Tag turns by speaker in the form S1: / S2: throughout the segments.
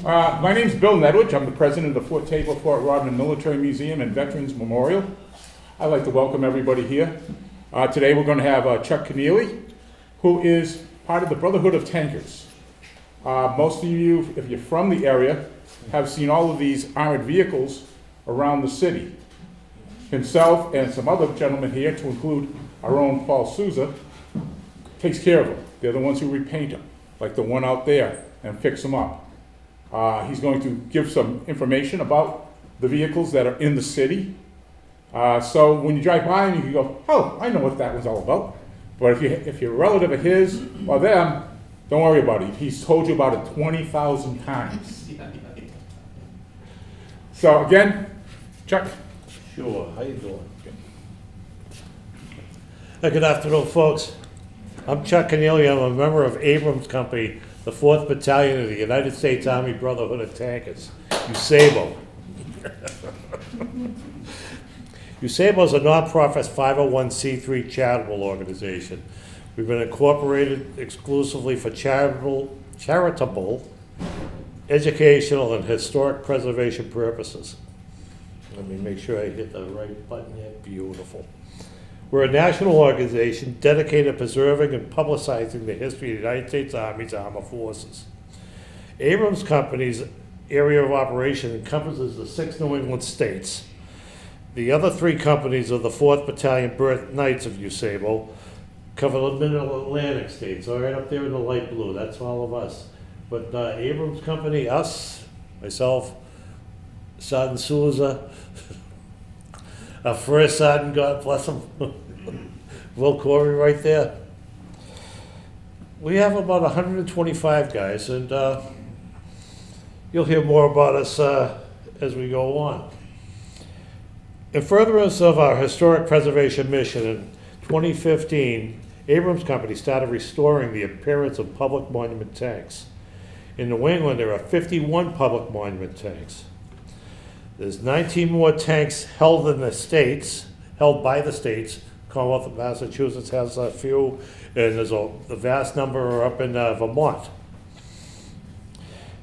S1: My name's Bill Nedwich. I'm the president of the Fort Taber Fort Rodman Military Museum and Veterans Memorial. I'd like to welcome everybody here. Today we're going to have Chuck Keneally, who is part of the Brotherhood of Tankers. Most of you, if you're from the area, have seen all of these armored vehicles around the city. Himself and some other gentlemen here, to include our own Paul Souza, takes care of them. They're the ones who repaint them, like the one out there, and fix them up. He's going to give some information about the vehicles that are in the city. So when you drive by him, you can go, oh, I know what that was all about. But if you're a relative of his or them, don't worry about it. He's told you about it 20,000 times. So again, Chuck.
S2: Sure, how you doing? Good afternoon, folks. I'm Chuck Keneally. I'm a member of Abrams Company, the 4th Battalion of the United States Army Brotherhood of Tankers, USABO. USABO is a nonprofit 501c3 charitable organization. We've been incorporated exclusively for charitable, educational, and historic preservation purposes. Let me make sure I hit the right button here. Beautiful. We're a national organization dedicated to preserving and publicizing the history of the United States Army's armed forces. Abrams Company's area of operation encompasses the 6 New England states. The other 3 companies of the 4th Battalion Birth Knights of USABO cover the Middle Atlantic states, all right up there in the light blue. That's all of us. But Abrams Company, us, myself, Sergeant Souza, our first sergeant, God bless him, Will Corey right there. We have about 125 guys, and you'll hear more about us as we go on. In furtherance of our historic preservation mission, in 2015, Abrams Company started restoring the appearance of public monument tanks. In New England, there are 51 public monument tanks. There's 19 more tanks held by the states. Commonwealth of Massachusetts has a few, and there's a vast number are up in Vermont.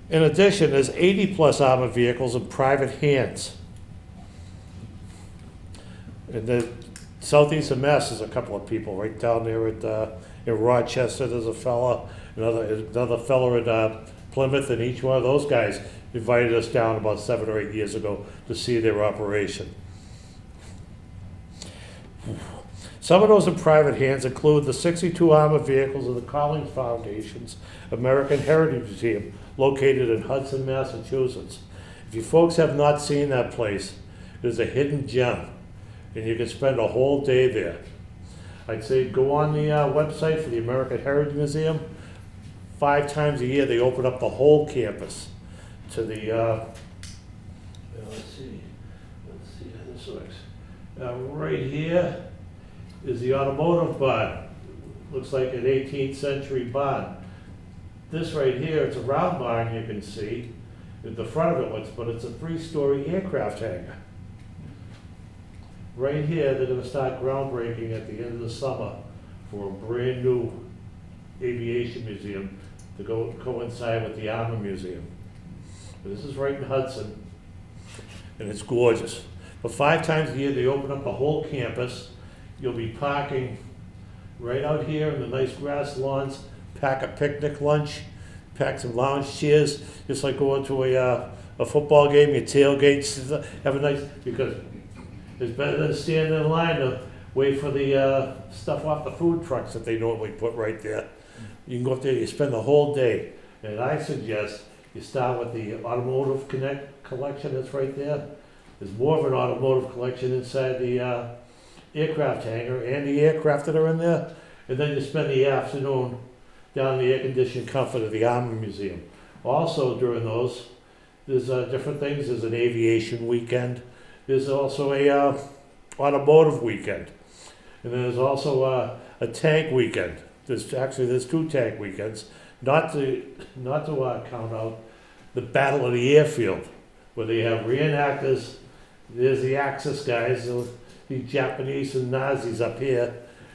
S2: In addition, there's 80 plus armored vehicles in private hands. In the southeast of Mass, there's a couple of people right down there in Rochester. There's a fella, another fella in Plymouth, and each one of those guys invited us down about 7 or 8 years ago to see their operation. Some of those in private hands include the 62 armored vehicles of the Collins Foundation's American Heritage Museum, located in Hudson, Massachusetts. If you folks have not seen that place, it is a hidden gem, and you can spend a whole day there. I'd say go on the website for the American Heritage Museum. 5 times a year they open up the whole campus to the, let's see how this works. Right here is the automotive barn. Looks like an 18th century barn. This right here, it's a round barn you can see. At the front of it, but it's a 3-story aircraft hangar. Right here, they're gonna start groundbreaking at the end of the summer for a brand new aviation museum to go coincide with the Army Museum. This is right in Hudson, and it's gorgeous. But 5 times a year, they open up the whole campus. You'll be parking right out here in the nice grass lawns, pack a picnic lunch, pack some lounge chairs, just like going to a football game, your tailgates, have a nice, because it's better than standing in line to wait for the stuff off the food trucks that they normally put right there. You can go up there, you spend the whole day, and I suggest you start with the automotive collection that's right there. There's more of an automotive collection inside the aircraft hangar and the aircraft that are in there, and then you spend the afternoon down in the air-conditioned comfort of the Army Museum. Also during those, there's different things. There's an aviation weekend. There's also a automotive weekend, and then there's also a tank weekend. There's 2 tank weekends. Not to count out the Battle of the Airfield, where they have reenactors. There's the Axis guys, the Japanese and Nazis up here,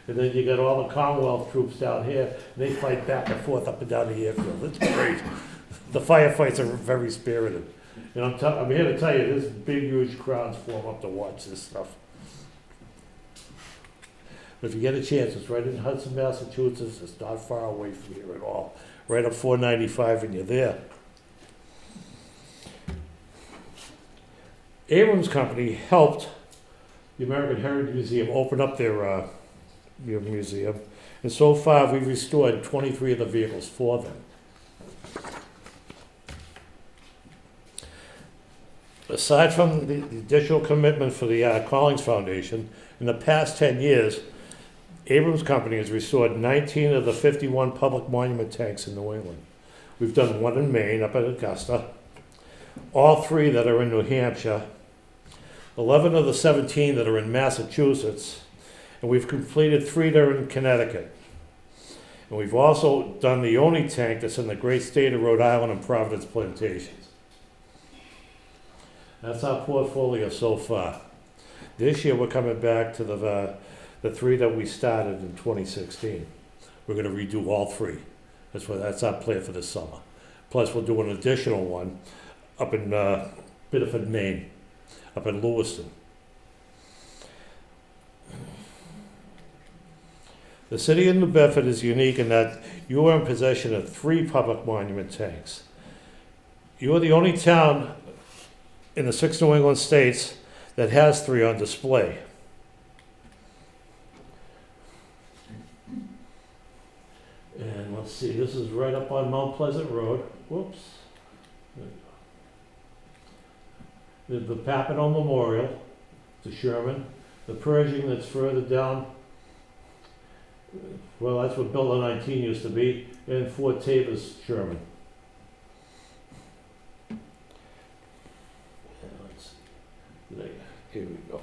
S2: and then you got all the Commonwealth troops down here, and they fight back and forth up and down the airfield. It's great. The firefights are very spirited. And I'm here to tell you, there's big, huge crowds form up to watch this stuff. But if you get a chance, it's right in Hudson, Massachusetts. It's not far away from here at all. Right up 495 and you're there. Abrams Company helped the American Heritage Museum open up their museum. And so far, we've restored 23 of the vehicles for them. Aside from the additional commitment for the Collins Foundation, in the past 10 years, Abrams Company has restored 19 of the 51 public monument tanks in New England. We've done one in Maine, up at Augusta, all 3 that are in New Hampshire, 11 of the 17 that are in Massachusetts, and we've completed 3 that are in Connecticut. And we've also done the only tank that's in the great state of Rhode Island and Providence Plantations. That's our portfolio so far. This year, we're coming back to the 3 that we started in 2016. We're going to redo all 3. That's our plan for this summer. Plus, we'll do an additional one up in Biddeford, Maine, up in Lewiston. The city of New Bedford is unique in that you are in possession of 3 public monument tanks. You are the only town in the 6 New England states that has 3 on display. And let's see, this is right up on Mount Pleasant Road. Whoops. The Papano Memorial to Sherman. The Pershing that's further down. Well, that's what Building 19 used to be. And Fort Tabor's Sherman. Here we go.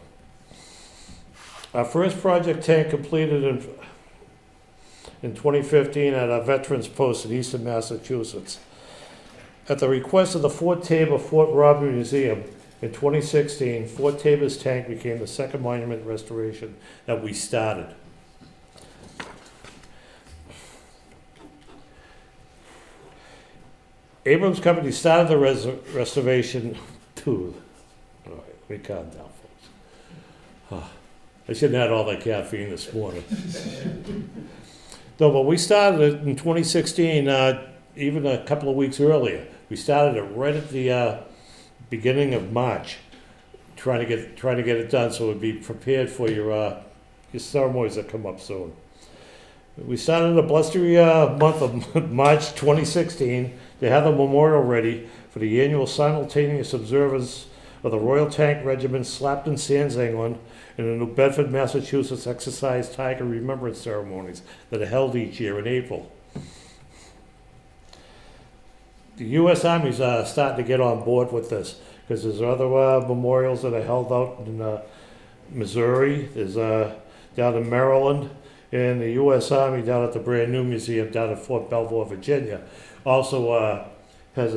S2: Our first project tank completed in 2015 at our Veterans Post in Eastern Massachusetts. At the request of the Fort Tabor Fort Robin Museum in 2016, Fort Tabor's tank became the second monument restoration that we started. Abrams Company started the restoration too. All right, let me calm down, folks. I shouldn't have had all that caffeine this morning. No, but we started it in 2016, even a couple of weeks earlier. We started it right at the beginning of March, trying to get it done so it'd be prepared for your ceremonies that come up soon. We started the blustery month of March 2016 to have the memorial ready for the annual simultaneous observance of the Royal Tank Regiment Slapton Sands, England, and the New Bedford, Massachusetts Exercise Tiger Remembrance Ceremonies that are held each year in April. The U.S. Army's starting to get on board with this because there's other memorials that are held out in Missouri, there's down in Maryland, and the U.S. Army down at the brand new museum down at Fort Belvoir, Virginia, also has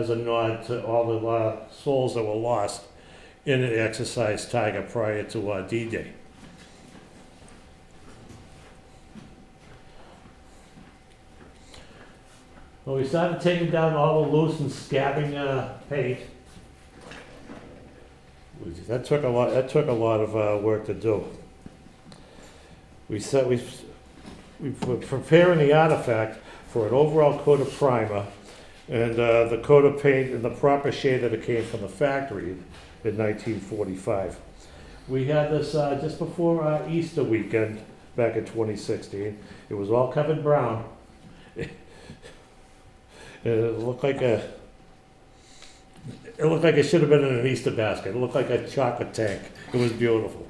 S2: a nod to all the souls that were lost in the Exercise Tiger prior to D-Day. Well, we started taking down all the loose and scabbing paint. That took a lot. That took a lot of work to do. We were preparing the artifact for an overall coat of primer, and the coat of paint in the proper shade that it came from the factory in 1945. We had this just before Easter weekend back in 2016. It was all covered brown. It looked like it should have been in an Easter basket. It looked like a chocolate tank. It was beautiful.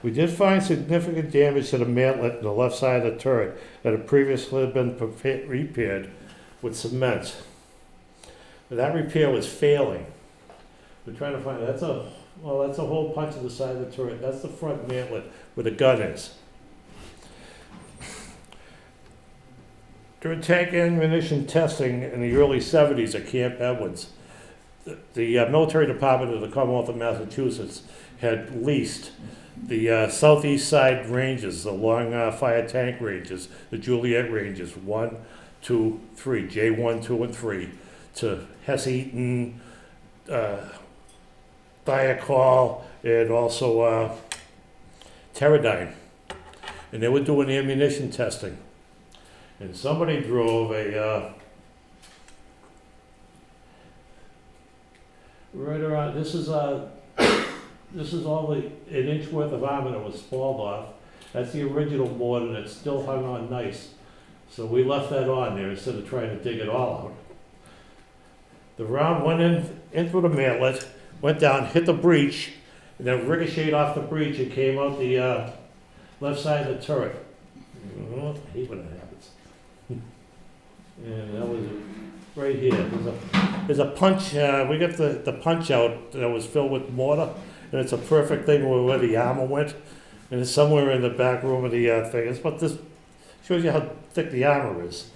S2: We did find significant damage to the mantlet on the left side of the turret that had previously been repaired with cement. That repair was failing. We're trying to find, that's a hole punch in the side of the turret. That's the front mantlet where the gun is. During tank ammunition testing in the early 70s at Camp Edwards, the military department of the Commonwealth of Massachusetts had leased the southeast side ranges, the long fire tank ranges, the Juliet ranges, 1, 2, 3, J1, 2, and 3, to Hess Eaton, Thiokol, and also Teradyne. And they were doing ammunition testing. And somebody drove a, right around, this is all an inch worth of armor that was spalled off. That's the original board, and it's still hung on nice. So we left that on there instead of trying to dig it all out. The round went in through the mantlet, went down, hit the breech, and then ricocheted off the breech and came out the left side of the turret. I hate when that happens. And that was right here. There's a punch, we got the punch out that was filled with mortar, and it's a perfect thing where the armor went, and it's somewhere in the back room of the thing. But this shows you how thick the armor is.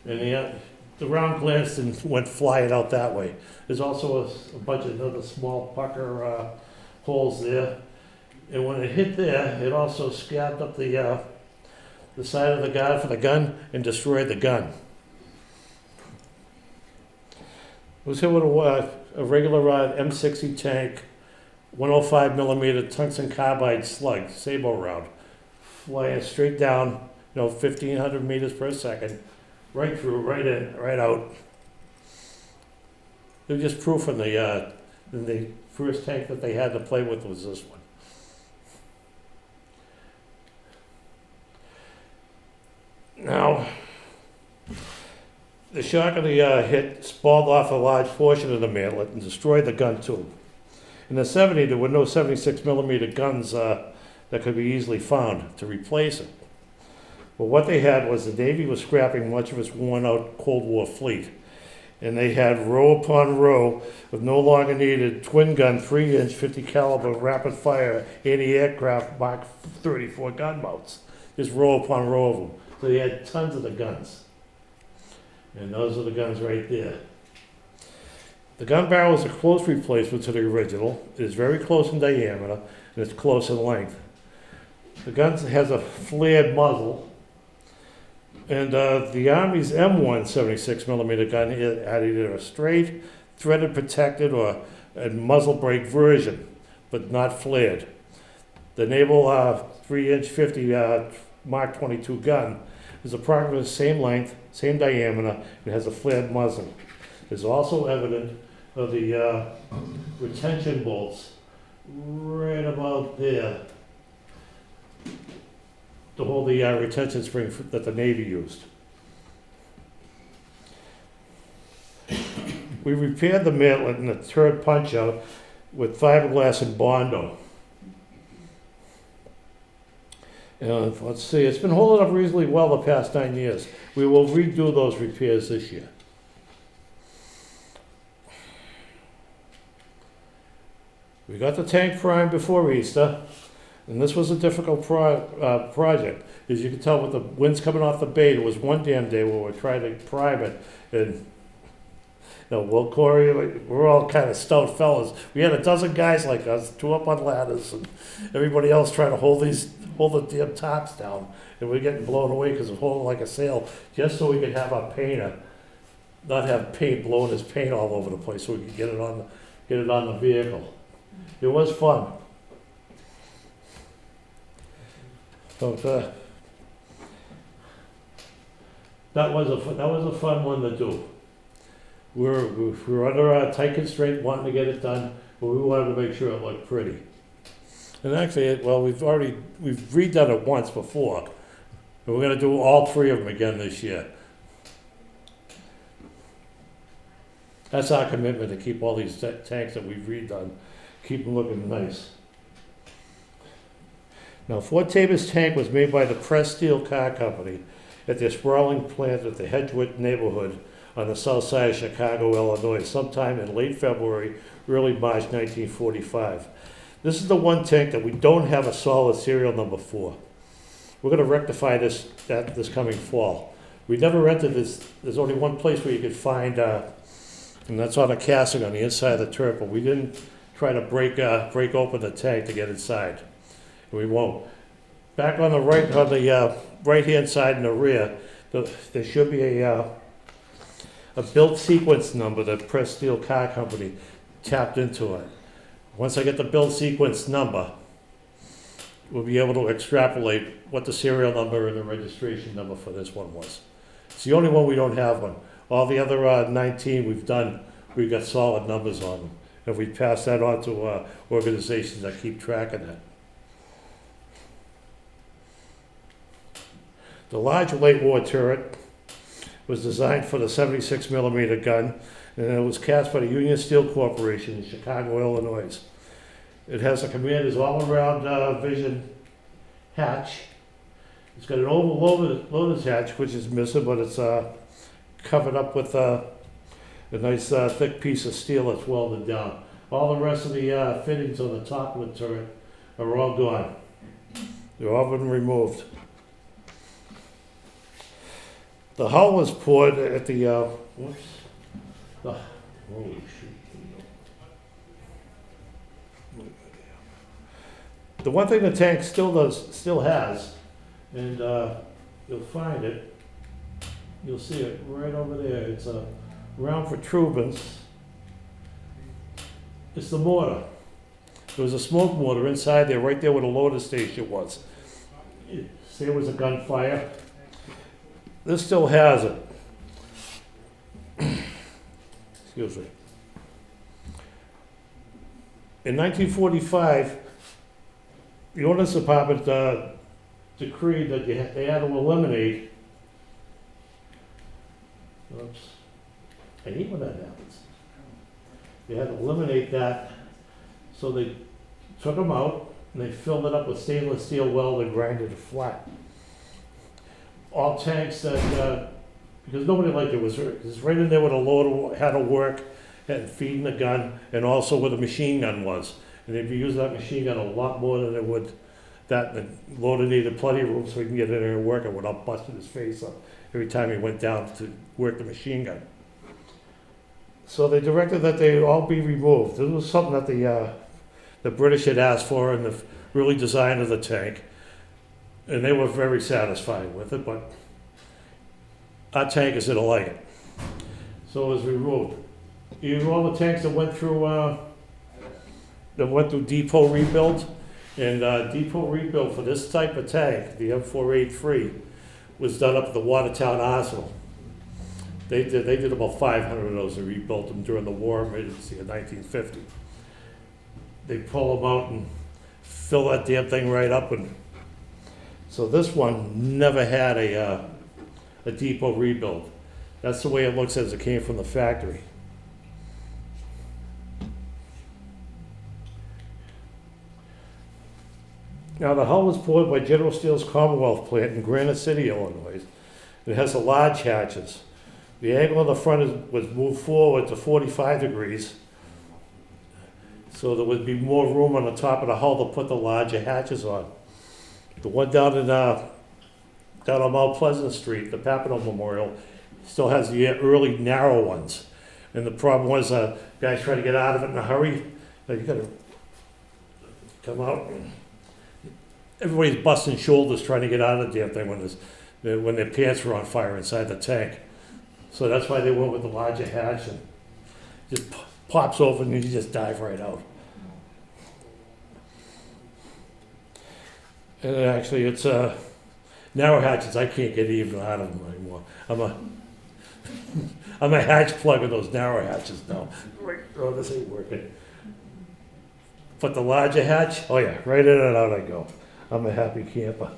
S2: And the round glanced and went flying out that way. There's also a bunch of other small pucker holes there. And when it hit there, it also scabbed up the side of the guard for the gun and destroyed the gun. It was hit with a regular M60 tank, 105 millimeter tungsten carbide slug, Sabo round, flying straight down, 1,500 meters per second, right through, right in, right out. It was just proof in the first tank that they had to play with was this one. Now, the shock of the hit spalled off a large portion of the mantlet and destroyed the gun tube. In the 70s, there were no 76 millimeter guns that could be easily found to replace it. But what they had was the Navy was scrapping much of its worn out Cold War fleet. And they had row upon row of no longer needed twin gun 3-inch 50 caliber rapid fire anti-aircraft Mark 34 gun mounts. Just row upon row of them. So they had tons of the guns. And those are the guns right there. The gun barrel is a close replacement to the original. It is very close in diameter and it's close in length. The gun has a flared muzzle. And the Army's M1 76 millimeter gun had either a straight, threaded protected, or a muzzle brake version, but not flared. The Naval 3-inch 50 Mark 22 gun is approximately the same length, same diameter, and has a flared muzzle. There's also evidence of the retention bolts right about there to hold the retention spring that the Navy used. We repaired the mantlet and the turret punch out with fiberglass and Bondo. Let's see, it's been holding up reasonably well the past 9 years. We will redo those repairs this year. We got the tank primed before Easter, and this was a difficult project. As you can tell with the winds coming off the bay, there was one damn day where we were trying to prime it, and Will Corey, we're all kind of stout fellas. We had a dozen guys like us, 2 up on ladders, and everybody else trying to hold the damn tops down, and we're getting blown away because it's holding like a sail, just so we could have our painter not have paint blowing his paint all over the place, so we could get it on the vehicle. It was fun. So that was a fun one to do. We're under a tight constraint, wanting to get it done, but we wanted to make sure it looked pretty. And actually, we've redone it once before, and we're going to do all 3 of them again this year. That's our commitment, to keep all these tanks that we've redone, keep them looking nice. Now, Fort Tabor's tank was made by the Press Steel Car Company at their sprawling plant at the Hedgewood neighborhood on the south side of Chicago, Illinois, sometime in late February, early March 1945. This is the one tank that we don't have a solid serial number for. We're going to rectify this coming fall. We never rented this. There's only one place where you could find And that's on a casting on the inside of the turret, but we didn't try to break open the tank to get inside. We won't. Back on the right-hand side in the rear, there should be a build sequence number that Press Steel Car Company tapped into it. Once I get the build sequence number, we'll be able to extrapolate what the serial number and the registration number for this one was. It's the only one we don't have one. All the other 19 we've got solid numbers on them. If we pass that on to organizations that keep track of that. The large late war turret was designed for the 76 millimeter gun, and it was cast by the Union Steel Corporation in Chicago, Illinois. It has a commander's all-around vision hatch. It's got an oval loader's hatch, which is missing, but it's covered up with a nice thick piece of steel that's welded down. All the rest of the fittings on the top of the turret are all gone. They're all been removed. The hull was poured at the, holy shoot. The one thing the tank still has, and you'll find it, you'll see it right over there. It's a round protuberance. It's the mortar. There was a smoke mortar inside there, right there where the loader station was. See, it was a gunfire. This still has it. Excuse me. In 1945, the Ordnance Department decreed that they had to eliminate. Oops. I hate when that happens. They had to eliminate that, so they took them out and they filled it up with stainless steel weld and grinded it flat. All tanks that, because nobody liked it, was right in there where the loader had to work and feeding the gun, and also where the machine gun was. And they'd be using that machine gun a lot more than they would that. The loader needed plenty of room so he can get in there and work it without busting his face up every time he went down to work the machine gun. So they directed that they all be removed. This was something that the British had asked for in the early design of the tank, and they were very satisfied with it, but our tankers didn't like it. So it was removed. Even all the tanks that went through depot rebuild, and depot rebuild for this type of tank, the M483, was done up at the Watertown Arsenal. They did about 500 of those. They rebuilt them during the war emergency in 1950. They pull them out and fill that damn thing right up, and so this one never had a depot rebuild. That's the way it looks as it came from the factory. Now, the hull was poured by General Steel's Commonwealth plant in Granite City, Illinois. It has the large hatches. The angle on the front was moved forward to 45 degrees, so there would be more room on the top of the hull to put the larger hatches on. The one down on Mount Pleasant Street, the Papineau Memorial, still has the early narrow ones. And the problem was, guys trying to get out of it in a hurry. You gotta come out. Everybody's busting shoulders trying to get out of the damn thing when their pants were on fire inside the tank. So that's why they went with the larger hatch, and just pops open and you just dive right out. And actually, it's narrow hatches. I can't get even out of them anymore. I'm a hatch plug of those narrow hatches now. Oh, this ain't working. But the larger hatch, oh yeah, right in and out I go. I'm a happy camper.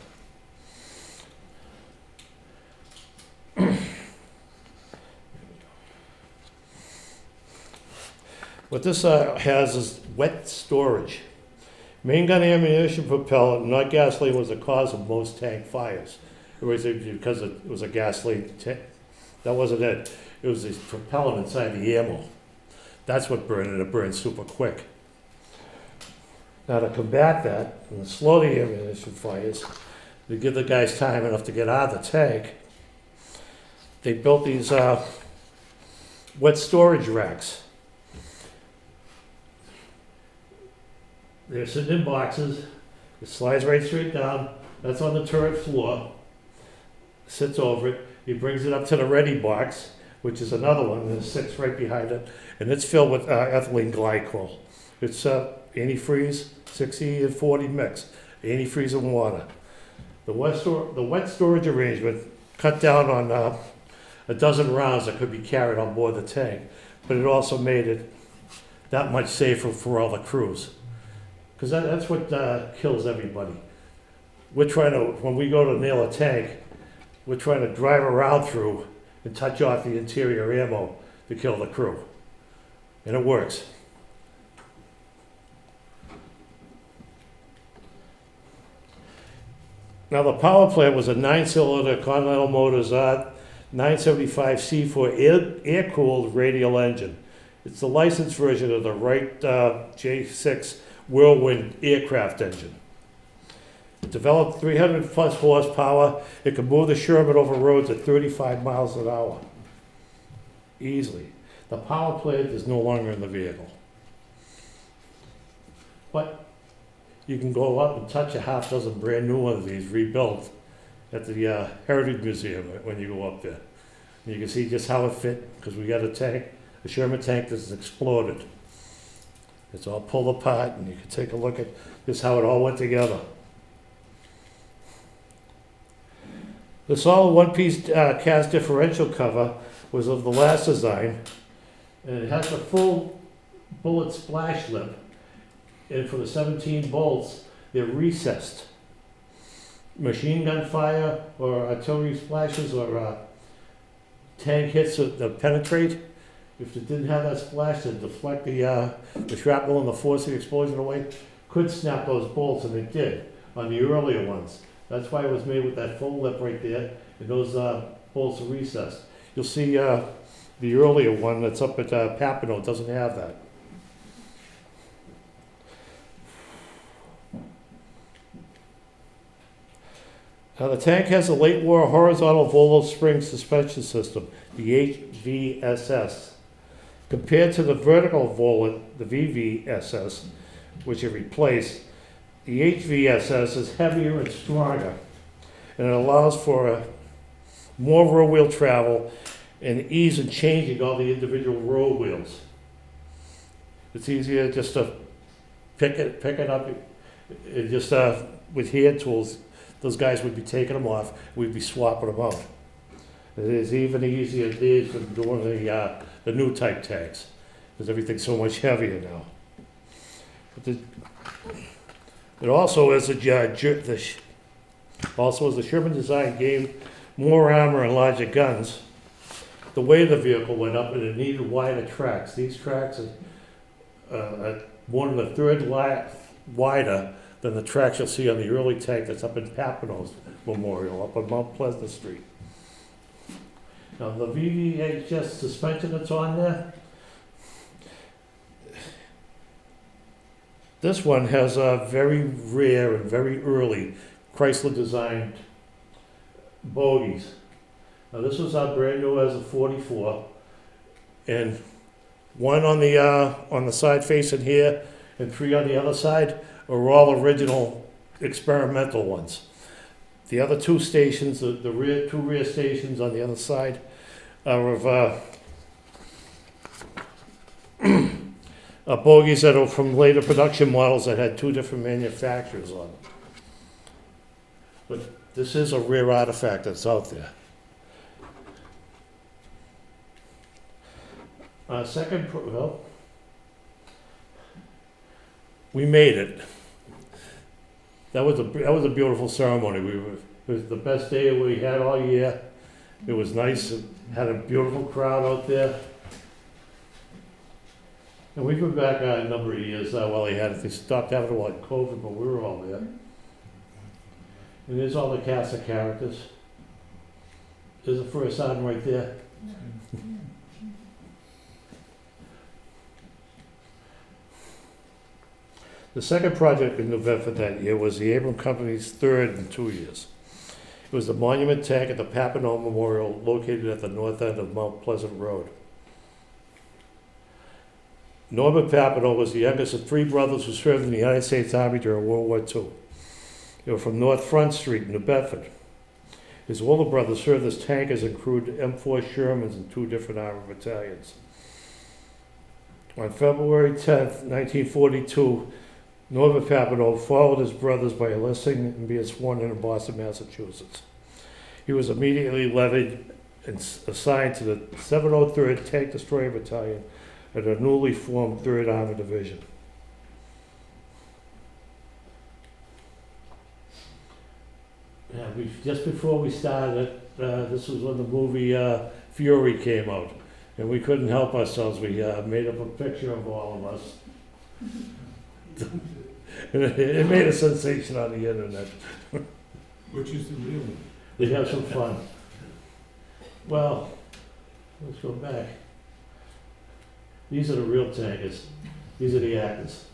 S2: What this has is wet storage. Main gun ammunition propellant, not gasoline, was the cause of most tank fires. It was because it was a gasoline tank. That wasn't it. It was the propellant inside the ammo. That's what burned it. It burned super quick. Now, to combat that and slow the ammunition fires, to give the guys time enough to get out of the tank, they built these wet storage racks. They're sitting in boxes. It slides right straight down. That's on the turret floor. Sits over it. He brings it up to the ready box, which is another one that sits right behind it, and it's filled with ethylene glycol. It's antifreeze, 60 and 40 mix, antifreeze and water. The wet storage arrangement cut down on a dozen rounds that could be carried on board the tank, but it also made it that much safer for all the crews. Because that's what kills everybody. We're trying to, when we go to nail a tank, we're trying to drive around through and touch off the interior ammo to kill the crew. And it works. Now the power plant was a 9-cylinder Continental Motors 975C4 air-cooled radial engine. It's the licensed version of the Wright J6 Whirlwind aircraft engine. It developed 300 plus horsepower. It could move the Sherman over roads at 35 miles an hour. Easily. The power plant is no longer in the vehicle. But you can go up and touch a half dozen brand new one of these rebuilt at the Heritage Museum when you go up there. And you can see just how it fit, because we got a tank, a Sherman tank that's exploded. It's all pulled apart, and you can take a look at just how it all went together. The solid one-piece cast differential cover was of the last design, and it has a full bullet splash lip. And for the 17 bolts, they're recessed. Machine gun fire or artillery splashes or tank hits that penetrate, if it didn't have that splash to deflect the shrapnel and the force of the explosion away, could snap those bolts, and it did on the earlier ones. That's why it was made with that full lip right there, and those bolts are recessed. You'll see the earlier one that's up at Papineau doesn't have that. Now the tank has a late war horizontal Volvo spring suspension system, the HVSS. Compared to the vertical Volvo, the VVSS, which it replaced, the HVSS is heavier and stronger, and it allows for more road wheel travel and ease in changing all the individual road wheels. It's easier just to pick it up, and just with hand tools. Those guys would be taking them off, we'd be swapping them out. It is even easier these than doing the new type tanks, because everything's so much heavier now. But it also is the Sherman design gave more armor and larger guns. The weight of the vehicle went up, and it needed wider tracks. These tracks are more than a third wider than the tracks you'll see on the early tank that's up in Papineau's Memorial, up on Mount Pleasant Street. Now the VVHS suspension that's on there, this one has a very rare and very early Chrysler designed bogies. Now this was brand new as a 44, and one on the side facing here and 3 on the other side are all original experimental ones. The other 2 stations, the two rear stations on the other side, are of bogies that are from later production models that had 2 different manufacturers on them. But this is a rare artifact that's out there. We made it. That was a beautiful ceremony. It was the best day we had all year. It was nice. It had a beautiful crowd out there. And we've been back a number of years while they stopped having COVID, but we were all there. And there's all the cast of characters. There's the first one right there. The second project in November that year was the Abram Company's third in 2 years. It was the monument tank at the Papineau Memorial located at the north end of Mount Pleasant Road. Norbert Papineau was the youngest of three brothers who served in the United States Army during World War II. They were from North Front Street, New Bedford. His older brother served as tankers and crewed M4 Shermans in 2 different Army battalions. On February 10th, 1942, Norbert Papineau followed his brothers by enlisting and being sworn in Boston, Massachusetts. He was immediately levied and assigned to the 703rd Tank Destroyer Battalion at a newly formed 3rd Army Division. Yeah, just before we started, this was when the movie Fury came out, and we couldn't help ourselves. We made up a picture of all of us. And it made a sensation on the internet.
S1: Which is the real one?
S2: They have some fun. Well, let's go back. These are the real tankers. These are the actors.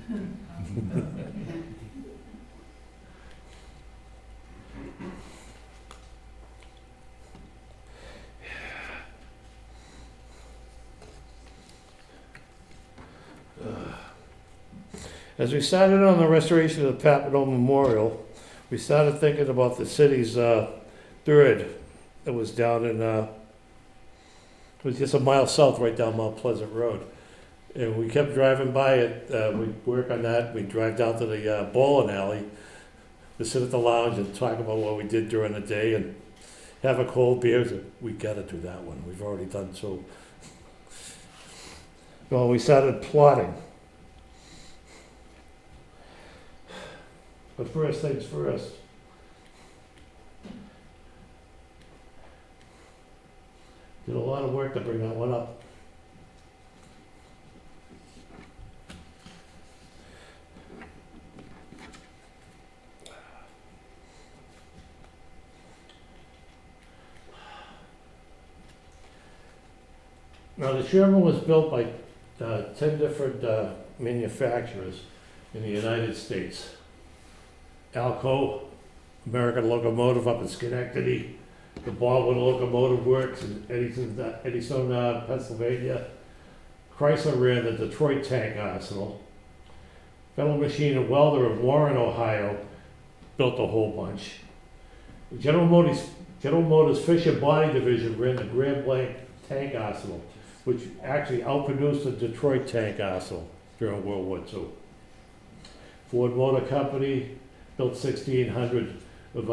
S2: As we started on the restoration of the Papineau Memorial, we started thinking about the city's third that was down in, it was just a mile south, right down Mount Pleasant Road. And we kept driving by it. We'd work on that. We'd drive down to the bowling alley to sit at the lounge and talk about what we did during the day and have a cold beer. We got to do that one. We've already done two. Well, we started plotting. But first things first. Did a lot of work to bring that one up. Now the Sherman was built by 10 different manufacturers in the United States. Alco, American Locomotive up in Schenectady, the Baldwin Locomotive Works in Eddystone, Pennsylvania. Chrysler ran the Detroit Tank Arsenal. Federal Machine and Welder in Warren, Ohio, built a whole bunch. General Motors Fisher Body Division ran the Grand Blanc Tank Arsenal, which actually outproduced the Detroit Tank Arsenal during World War II. Ford Motor Company built 1,600 of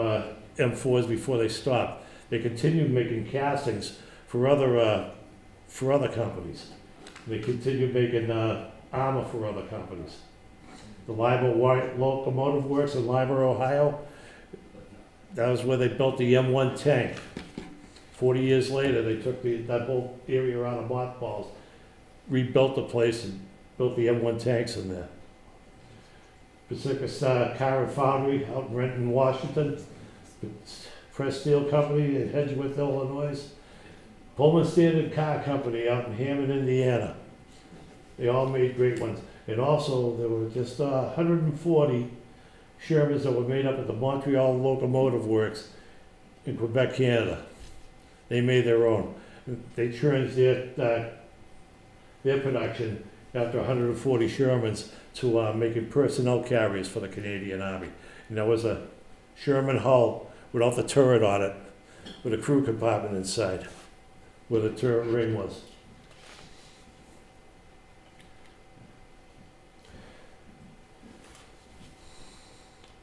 S2: M4s before they stopped. They continued making castings for other companies. They continued making armor for other companies. The Lima Locomotive Works in Lima, Ohio, that was where they built the M1 tank. 40 years later, they took that whole area out of mothballs, rebuilt the place, and built the M1 tanks in there. Pacific Star Car and Foundry out in Renton, Washington. Press Steel Company in Hedgeworth, Illinois. Pullman Standard Car Company out in Hammond, Indiana. They all made great ones. And also, there were just 140 Shermans that were made up at the Montreal Locomotive Works in Quebec, Canada. They made their own. They changed their production after 140 Shermans to making personnel carriers for the Canadian Army. And that was a Sherman hull without the turret on it, with a crew compartment inside, where the turret ring was.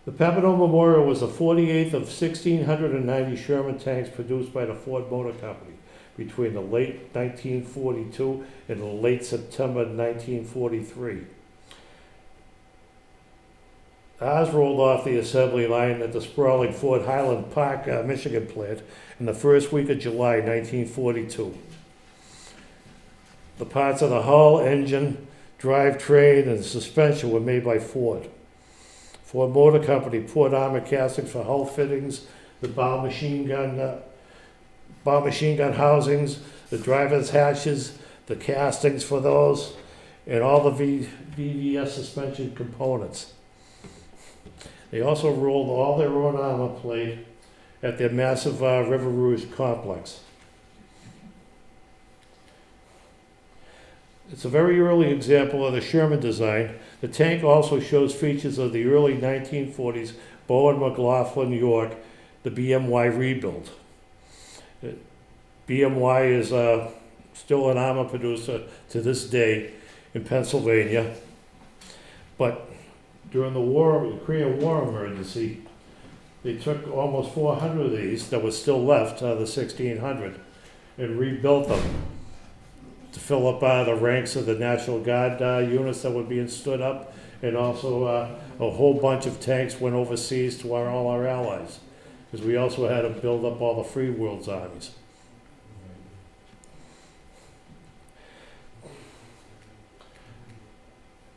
S2: The Papineau Memorial was the 48th of 1,690 Sherman tanks produced by the Ford Motor Company between the late 1942 and the late September 1943. Ours rolled off the assembly line at the sprawling Fort Highland Park, Michigan plant in the first week of July 1942. The parts of the hull, engine, drivetrain, and suspension were made by Ford. Ford Motor Company poured armor castings for hull fittings, the bow machine gun housings, the driver's hatches, the castings for those, and all the VVS suspension components. They also rolled all their own armor plate at their massive River Rouge complex. It's a very early example of the Sherman design. The tank also shows features of the early 1940s Bowen McLaughlin York, the BMY rebuild. BMY is still an armor producer to this day in Pennsylvania. But during the Korean War emergency, they took almost 400 of these that were still left out of the 1600 and rebuilt them to fill up the ranks of the National Guard units that were being stood up, and also a whole bunch of tanks went overseas to all our allies, because we also had to build up all the free world's armies.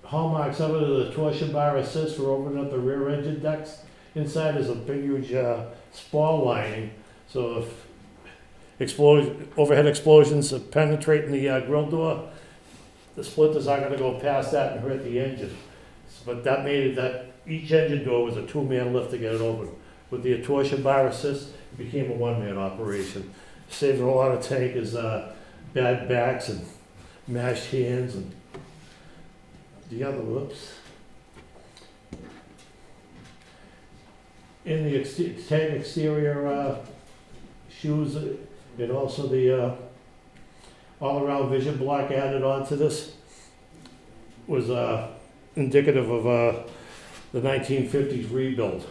S2: Hallmarks of it are the torsion bar assist for opening up the rear engine decks. Inside is a big, huge spall lining, so if overhead explosions penetrating the grill door, the splinters aren't going to go past that and hurt the engine. But that made it that each engine door was a two-man lift to get it open. With the torsion bar assist, it became a one-man operation. Saving a lot of tankers bad backs and mashed hands and the other whoops. In the tank exterior shoes and also the all-around vision block added onto this was indicative of the 1950s rebuild.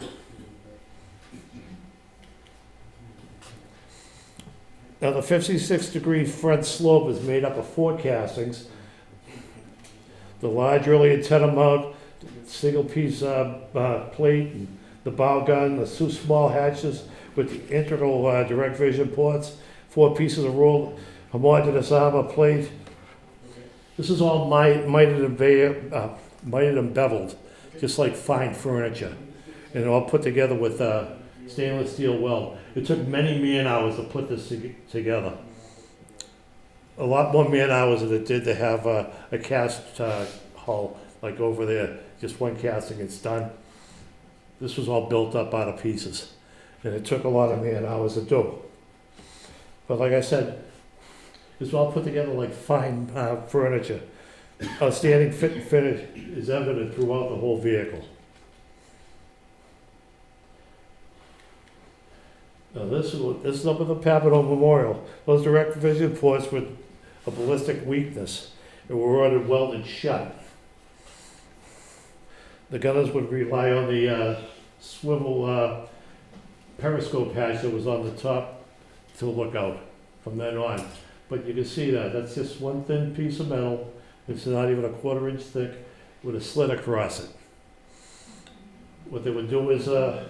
S2: Now the 56-degree front slope is made up of 4 castings. The large early antenna mount, single piece plate, and the bow gun, the 2 small hatches with the integral direct vision ports, 4 pieces of rolled homogeneous armor plate. This is all mited and beveled, just like fine furniture, and all put together with stainless steel weld. It took many man hours to put this together. A lot more man hours than it did to have a cast hull like over there, just one casting, it's done. This was all built up out of pieces, and it took a lot of man hours to do. But like I said, it's all put together like fine furniture. Outstanding fit and finish is evident throughout the whole vehicle. Now this is up at the Papano Memorial. Those direct vision ports with a ballistic weakness and were ordered welded shut. The gunners would rely on the swivel periscope hatch that was on the top to look out from then on. But you can see that's just one thin piece of metal. It's not even a 1/4 inch thick with a slit across it. What they would do is the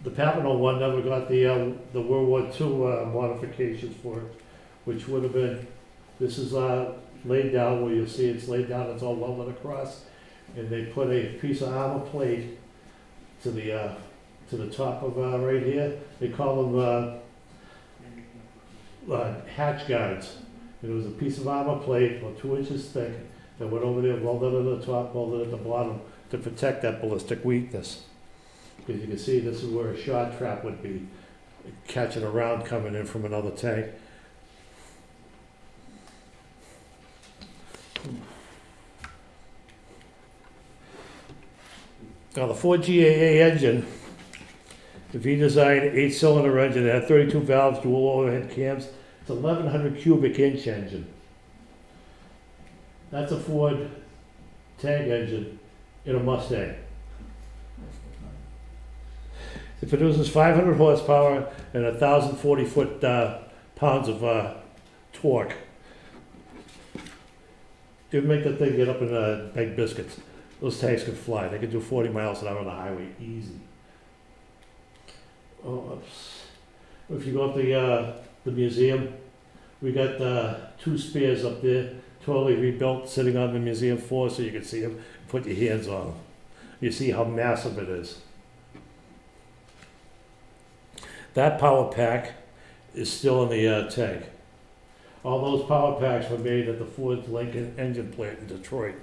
S2: Papano one never got the World War II modifications for it, which would have been, this is laid down where you'll see it's laid down, it's all welded across, and they put a piece of armor plate to the top of right here. They call them hatch guards. And it was a piece of armor plate about 2 inches thick that went over there, welded at the top, welded at the bottom to protect that ballistic weakness. Because you can see this is where a shot trap would be, catching a round coming in from another tank. Now the Ford GAA engine, the V-Design 8-cylinder engine, it had 32 valves, dual overhead cams. It's 1,100 cubic inch engine. That's a Ford tank engine in a Mustang. It produces 500 horsepower and 1,040 foot-pounds of torque. It would make that thing get up in big biscuits. Those tanks could fly. They could do 40 miles an hour on the highway, easy. Oh, if you go up the museum, we got 2 spares up there, totally rebuilt, sitting on the museum floor so you can see them, put your hands on them. You see how massive it is. That power pack is still in the tank. All those power packs were made at the Ford Lincoln engine plant in Detroit.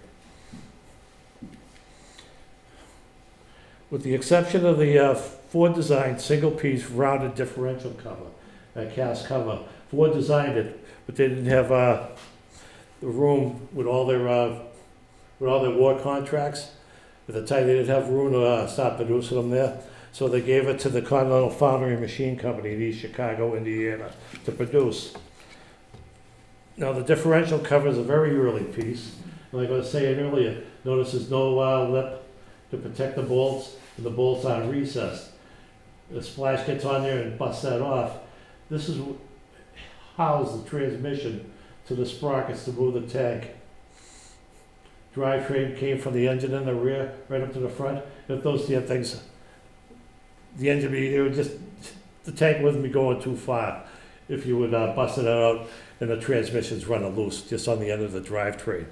S2: With the exception of the Ford design single-piece rounded differential cover, that cast cover, Ford designed it, but they didn't have the room with all their war contracts. At the time, they didn't have room to start producing them there. So they gave it to the Continental Foundry and Machine Company in East Chicago, Indiana, to produce. Now, the differential cover is a very early piece. Like I was saying earlier, notice there's no lip to protect the bolts, and the bolts aren't recessed. The splash gets on there and busts that off. This is housed the transmission to the sprockets to move the tank. Drivetrain came from the engine in the rear, right up to the front. If those damn things, the engine, it would just, the tank wouldn't be going too far if you would bust it out and the transmission's running loose just on the end of the drivetrain.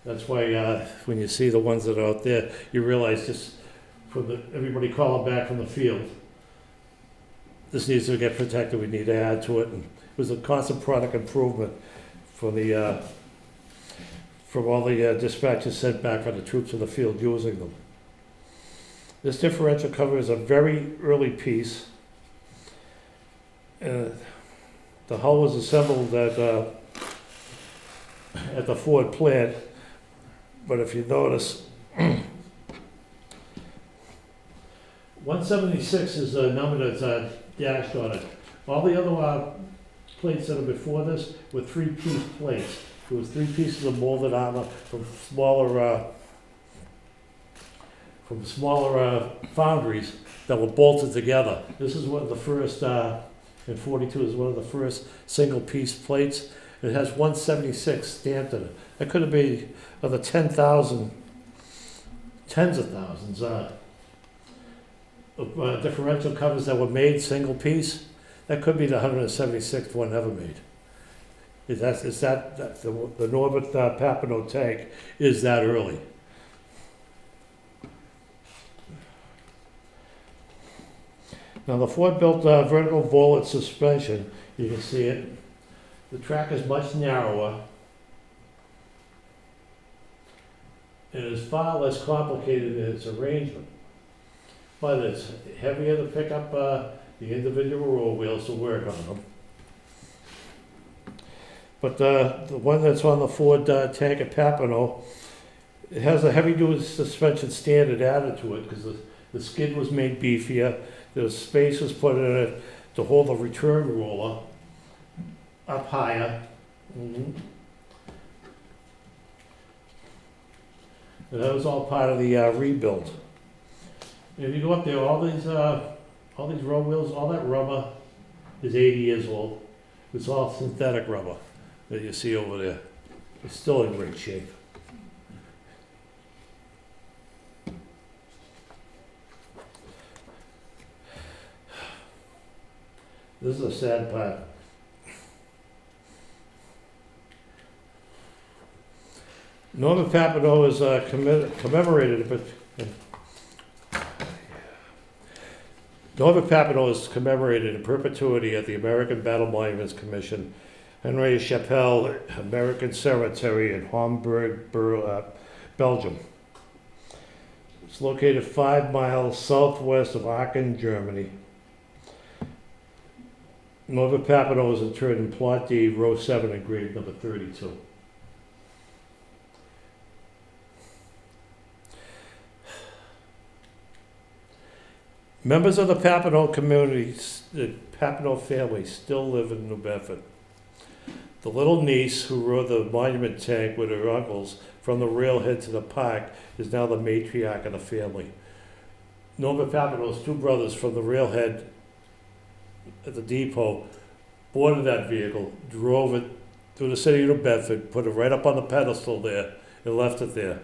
S2: That's why when you see the ones that are out there, you realize just everybody calling back from the field, this needs to get protected, we need to add to it. And it was a constant product improvement for the from all the dispatches sent back from the troops in the field using them. This differential cover is a very early piece. The hull was assembled at the Ford plant, but if you notice, 176 is the number that's dashed on it. All the other plates that are before this were three-piece plates. There was three pieces of molded armor from smaller foundries that were bolted together. This is one of the first, in 42, is one of the first single-piece plates. It has 176 stamped in it. That could have been of the 10,000, tens of thousands of differential covers that were made single piece. That could be the 176th one ever made. The Norbert Papineau tank is that early. Now the Ford built vertical bullet suspension. You can see it. The track is much narrower. And is far less complicated in its arrangement. But it's heavier to pick up the individual roll wheels to work on them. But the one that's on the Ford tank at Papineau, it has a heavy-duty suspension standard added to it because the skid was made beefier. There was space was put in it to hold the return roller up higher. And that was all part of the rebuild. And if you go up there, all these road wheels, all that rubber is 80 years old. It's all synthetic rubber that you see over there. It's still in great shape. This is a sad part. Norbert Papineau is commemorated, Norbert Papineau is commemorated in perpetuity at the American Battle Monuments Commission, Henri Chapelle American Cemetery in Homburg, Belgium. It's located 5 miles southwest of Aachen, Germany. Norbert Papineau is interred in Plot D, row 7, in grave number 32. Members of the Papineau community, the Papineau family, still live in New Bedford. The little niece who rode the monument tank with her uncles from the railhead to the park is now the matriarch of the family. Norbert Papineau's 2 brothers from the railhead at the depot boarded that vehicle, drove it through the city of New Bedford, put it right up on the pedestal there, and left it there.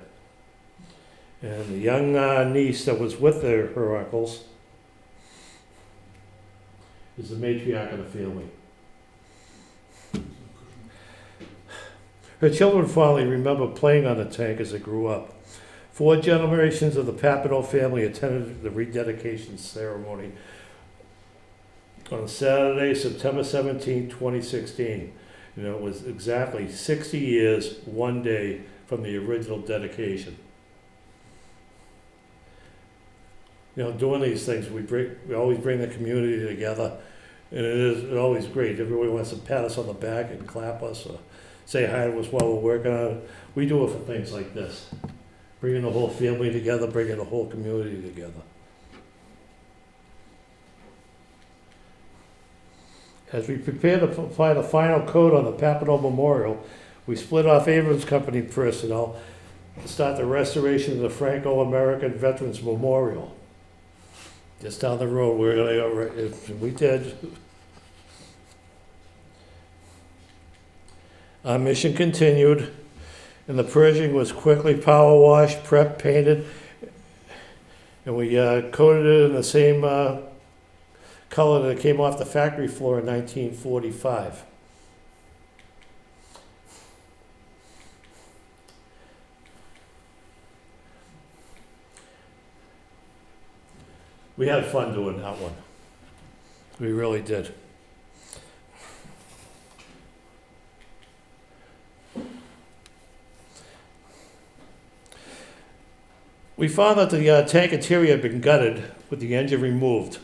S2: And the young niece that was with her uncles is the matriarch of the family. Her children fondly remember playing on the tank as they grew up. 4 generations of the Papineau family attended the rededication ceremony on Saturday, September 17, 2016. And it was exactly 60 years, 1 day from the original dedication. You know, doing these things, we always bring the community together, And it is always great. Everybody wants to pat us on the back and clap us or say hi to us while we're working on it. We do it for things like this. Bringing the whole family together, bringing the whole community together. As we prepare to apply the final coat on the Papano Memorial, we split off Abrams Company personnel to start the restoration of the Franco-American Veterans Memorial. Just down the road, we did. Our mission continued, and the Pershing was quickly power washed, prepped, painted, and we coated it in the same color that came off the factory floor in 1945. We had fun doing that one. We really did. We found that the tank interior had been gutted with the engine removed.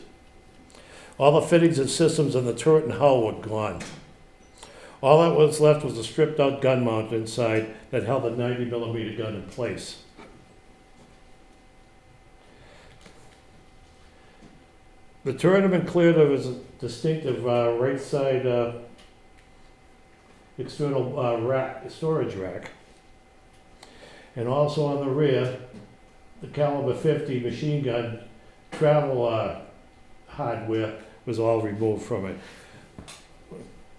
S2: All the fittings and systems on the turret and hull were gone. All that was left was a stripped out gun mount inside that held a 90mm gun in place. The turret had been cleared of its distinctive right side external storage rack. And also on the rear, the caliber 50 machine gun travel hardware was all removed from it.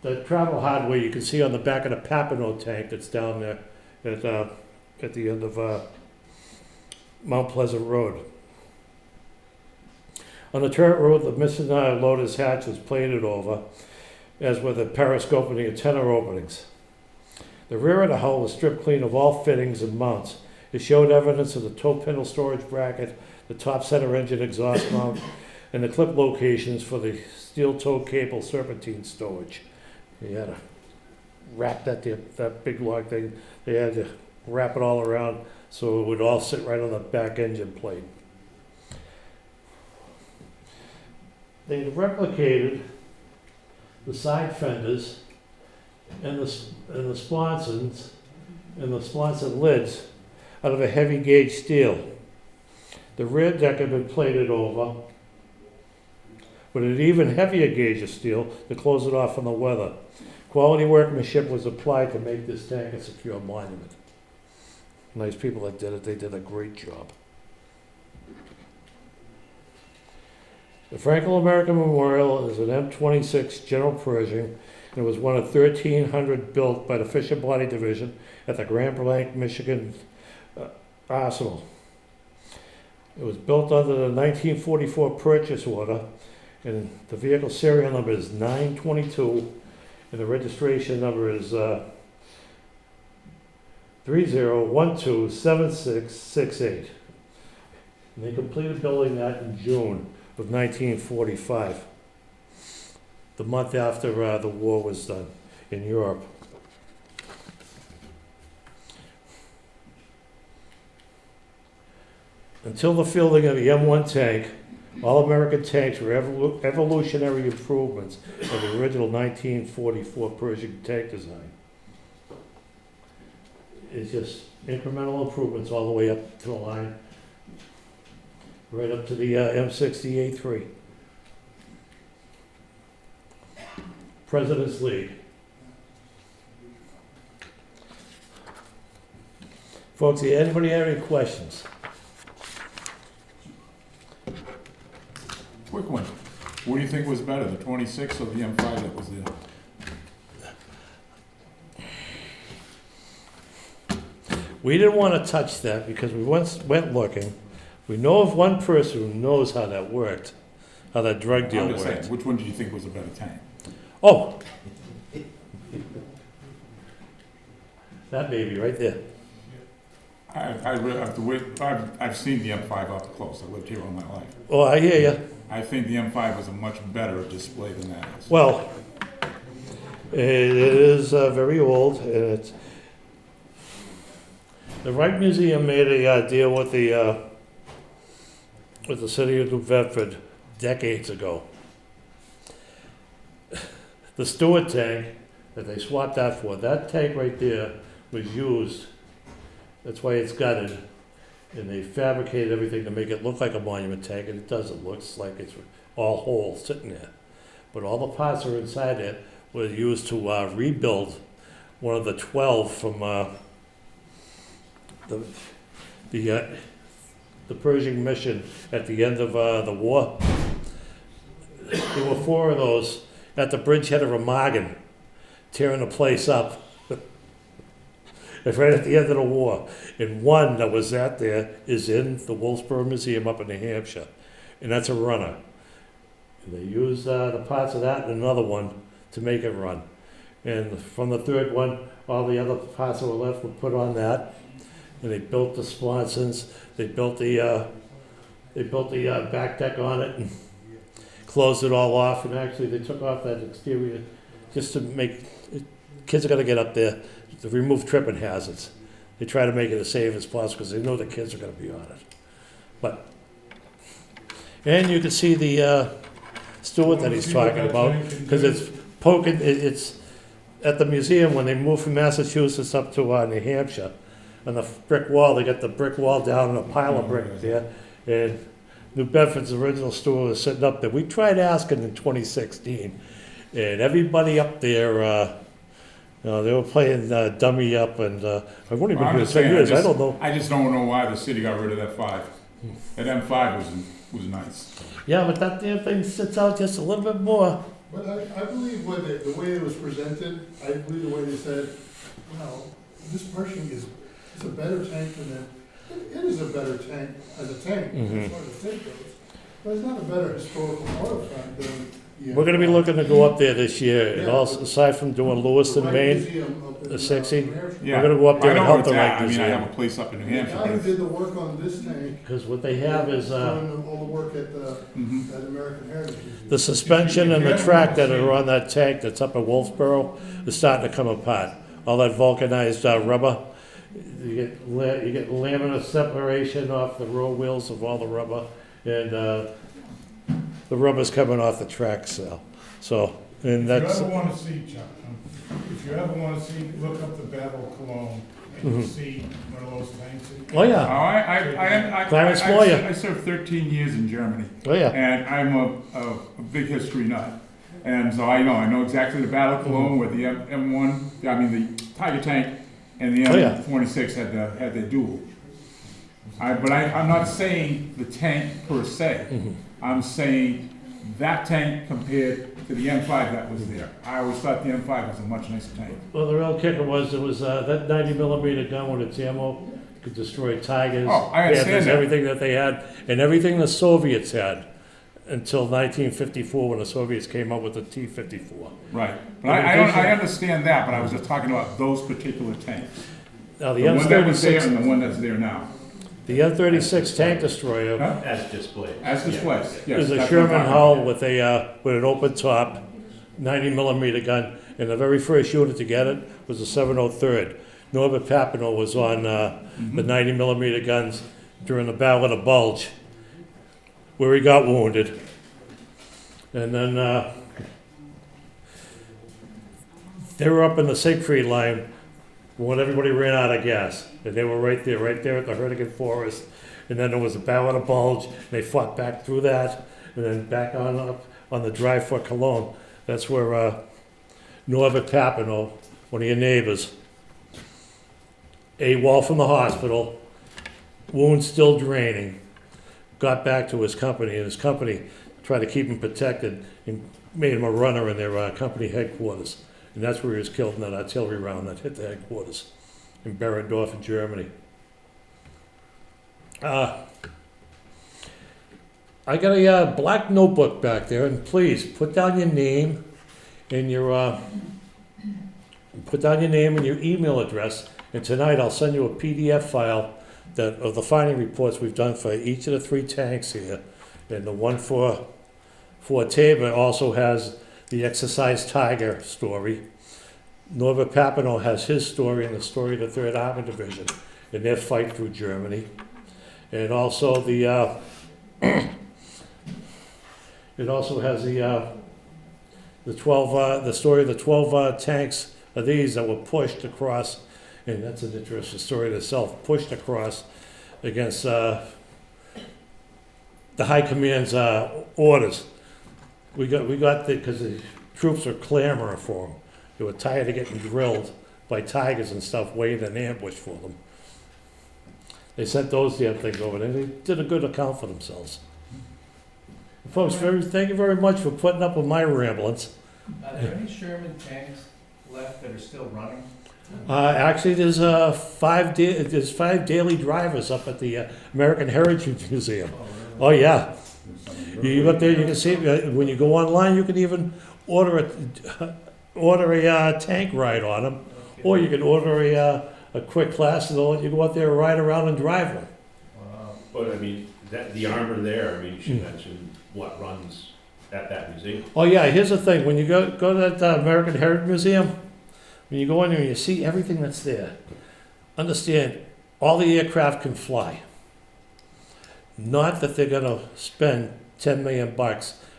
S2: The travel hardware you can see on the back of the Papano tank that's down there at the end of Mount Pleasant Road. On the turret road, the missing loader's hatch was plated over, as were the periscope and the antenna openings. The rear of the hull was stripped clean of all fittings and mounts. It showed evidence of the toe pintle storage bracket, the top center engine exhaust mount, and the clip locations for the steel toe cable serpentine storage. You had to wrap that big log thing, they had to wrap it all around so it would all sit right on the back engine plate. They replicated the side fenders and the sponsons and the sponson lids out of a heavy gauge steel. The rear deck had been plated over with an even heavier gauge of steel to close it off from the weather. Quality workmanship was applied to make this tank a secure monument. Nice people that did it, they did a great job. The Franco-American Memorial is an M26 General Pershing, and it was one of 1,300 built by the Fisher Body Division at the Grand Blanc, Michigan Arsenal. It was built under the 1944 purchase order, and the vehicle serial number is 922, and the registration number is 30127668. And they completed building that in June of 1945, the month after the war was done in Europe. Until the fielding of the M1 tank, all American tanks were evolutionary improvements of the original 1944 Pershing tank design. It's just incremental improvements all the way up to the line, right up to the M60A3. President's League. Folks, anybody have any questions?
S1: Quick one. What do you think was better, the 26 or the M5 that was there?
S2: We didn't want to touch that because we once went looking. We know of one person who knows how that worked, how that drug deal
S1: I'm just
S2: worked.
S1: saying, which one do you think was a better tank?
S2: Oh! That baby right there.
S1: I've seen the M5 up close. I lived here all my life.
S2: Oh, I hear you.
S1: I think the M5 was a much better display than that is.
S2: Well, it is very old, and it's... The Wright Museum made a deal with the city of New Bedford decades ago. The Stewart tank that they swapped that for, that tank right there was used, that's why it's gutted. And they fabricated everything to make it look like a monument tank, and it doesn't, looks like it's all whole sitting there. But all the parts that are inside it were used to rebuild one of the 12 from the Pershing mission at the end of the war. There were 4 of those at the bridgehead of Remagen, tearing the place up. It's right at the end of the war. And one that was at there is in the Wolfsboro Museum up in New Hampshire. And that's a runner. And they used the parts of that and another one to make it run. And from the third one, all the other parts that were left were put on that. And they built the sponsons. They built the back deck on it and closed it all off. And actually, they took off that exterior just to make kids are going to get up there to remove tripping hazards. They try to make it as safe as possible because they know the kids are going to be on it. And you can see the Stewart that he's talking about because it's poking. It's at the museum when they moved from Massachusetts up to New Hampshire. On the brick wall, they got the brick wall down and a pile of brick there. And New Bedford's original Stewart was sitting up there. We tried asking in 2016, and everybody up there, they were playing dummy up, and I've only been here 10 years. I don't know.
S1: I just don't know why the city got rid of that 5. That M5 was nice.
S2: Yeah, but that damn thing sits out just a little bit more.
S3: But I believe the way it was presented, I believe the way they said, this Pershing is a better tank than that. It is a better tank as a tank, as far as the tank goes. But it's not a better historical waterfront than.
S2: We're gonna be looking to go up there this year, and also, aside from doing Lewiston, Maine, the 60,
S1: Yeah.
S2: we're gonna go up there
S1: I
S2: and
S1: know
S2: help
S1: where
S2: the
S1: it's at.
S2: Wright
S1: I mean, I have
S2: Museum.
S1: a place up in New
S3: The
S1: Hampshire.
S3: guy
S1: but
S3: who
S1: it's-
S3: did the work on this tank,
S2: Because what they have is,
S3: doing all the work at the American Heritage Museum.
S2: the suspension and the track that are on that tank that's up at Wolfsboro is starting to come apart. All that vulcanized rubber, you get laminar separation off the road wheels of all the rubber, and the rubber's coming off the track cell. So, and that's,
S4: If you ever want to see, Chuck, if you ever want to see, look up the Battle of Cologne, and you see one of those tanks.
S2: oh
S1: Oh,
S2: yeah, Clarence Moyer.
S1: I served 13 years in Germany.
S2: oh yeah.
S1: And I'm a big history nut. And so I know exactly the Battle of Cologne where the M1, I mean the Tiger tank and the
S2: Oh, yeah.
S1: M26 had their duel. But I'm not saying the tank per se. I'm saying that tank compared to the M5 that was there. I always thought the M5 was a much nicer tank.
S2: Well, the real kicker was it was that 90 millimeter gun with its ammo could destroy Tigers,
S1: Oh, I understand
S2: Panthers,
S1: that.
S2: everything that they had, and everything the Soviets had until 1954 when the Soviets came up with the T-54.
S1: Right. But
S2: In
S1: I
S2: addition-
S1: understand that, but I was just talking about those particular tanks.
S2: Now the
S1: The one that was there
S2: M36,
S1: and the one that's there now.
S2: the M36 tank destroyer
S1: Huh?
S5: As displayed.
S1: As displayed, yes.
S2: is a
S1: that's what I'm
S2: Sherman
S1: talking
S2: hull
S1: about.
S2: with an open top, 90 millimeter gun, and the very first unit to get it was the 703rd. Norbert Papineau was on the 90 millimeter guns during the Battle of the Bulge, where he got wounded. And then they were up in the Siegfried line when everybody ran out of gas. And they were right there at the Hurtigan Forest. And then there was a Battle of the Bulge. And they fought back through that, and then back on up on the drive for Cologne. That's where Norbert Papineau, one of your neighbors, AWOL from the hospital, wounds still draining, got back to his company, and his company tried to keep him protected and made him a runner in their company headquarters. And that's where he was killed in that artillery round that hit the headquarters in Berendorf in Germany. I got a black notebook back there, and please put down your name and your email address. And tonight I'll send you a PDF file of the finding reports we've done for each of the 3 tanks here. And the one for Tabor also has the Exercise Tiger story. Norbert Papineau has his story and the story of the 3rd Army Division and their fight through Germany. And also it also has the the story of the 12 tanks of these that were pushed across, and that's an interesting story in itself, pushed across against the High Command's orders. We got because the troops were clamoring for them. They were tired of getting drilled by tigers and stuff, waiting in ambush for them. They sent those damn things over there. They did a good account for themselves. Folks, thank you very much for putting up with my ramblings.
S5: Are there any Sherman tanks left that are still running?
S2: Actually, there's 5 daily drivers up at the American Heritage Museum. Oh, yeah. You look there, you can see, when you go online, you can even order a tank ride on them, or you can order a quick class and they'll let you go out there and ride around and drive one.
S5: Wow.
S6: But I mean, the armor there, I mean, she mentioned what runs at that museum.
S2: Oh, yeah, here's the thing, when you go to that American Heritage Museum, when you go in there and you see everything that's there, understand, all the aircraft can fly. Not that they're gonna spend $10 million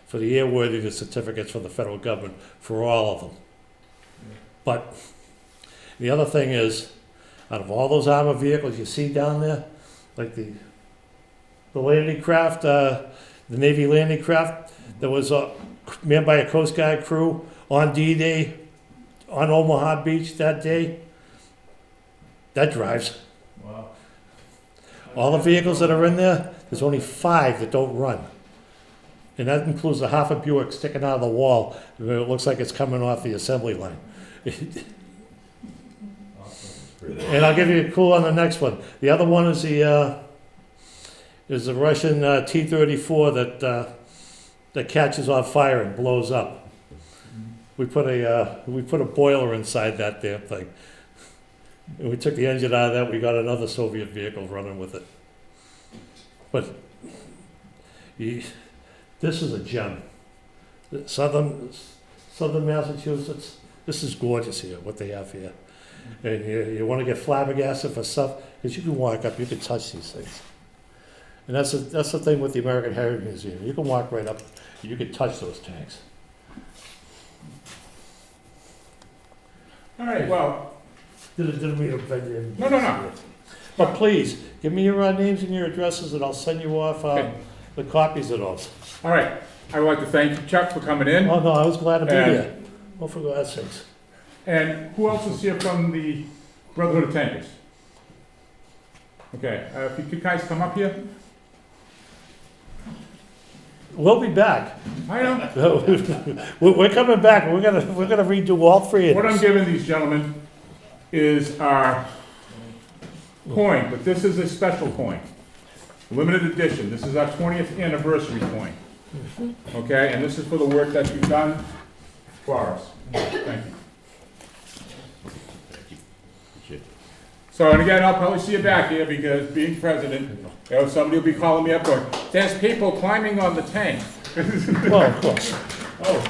S2: for the airworthiness certificates for the federal government for all of them. But the other thing is, out of all those armored vehicles you see down there, like the landing craft, the Navy landing craft that was manned by a Coast Guard crew on D-Day on Omaha Beach that day, that drives.
S5: Wow.
S2: All the vehicles that are in there, there's only 5 that don't run. And that includes the Hartford Buick sticking out of the wall. It looks like it's coming off the assembly line.
S5: Awesome.
S2: And I'll give you a clue on the next one. The other one is the Russian T-34 that catches on fire and blows up. We put a boiler inside that damn thing. And we took the engine out of that. We got another Soviet vehicle running with it. But this is a gem. Southern Massachusetts. This is gorgeous here. What they have here. And you want to get flabbergasted for stuff, because you can walk up, you can touch these things. And that's the thing with the American Heritage Museum. You can walk right up, you can touch those tanks.
S1: All right, well,
S2: Didn't mean to offend you.
S1: No.
S2: But please, give me your names and your addresses, and I'll send you off
S1: Okay.
S2: the copies of those.
S1: all right. I would like to thank you, Chuck, for coming in.
S2: Oh, no, I was glad to be
S1: And-
S2: here. Oh, for God's sakes.
S1: And who else is here from the Brotherhood of Tankers? Okay, if you could guys come up here.
S2: We'll be back.
S1: I know.
S2: We're coming back. We're gonna redo all 3 of
S1: What I'm
S2: these.
S1: giving these gentlemen is our coin, but this is a special coin. Limited edition. This is our 20th anniversary coin. Okay, and this is for the work that you've done for us. Thank you. So, and again, I'll probably see you back here because being president, somebody will be calling me up going, there's people climbing on the tank.
S2: Well, of course.
S1: Oh,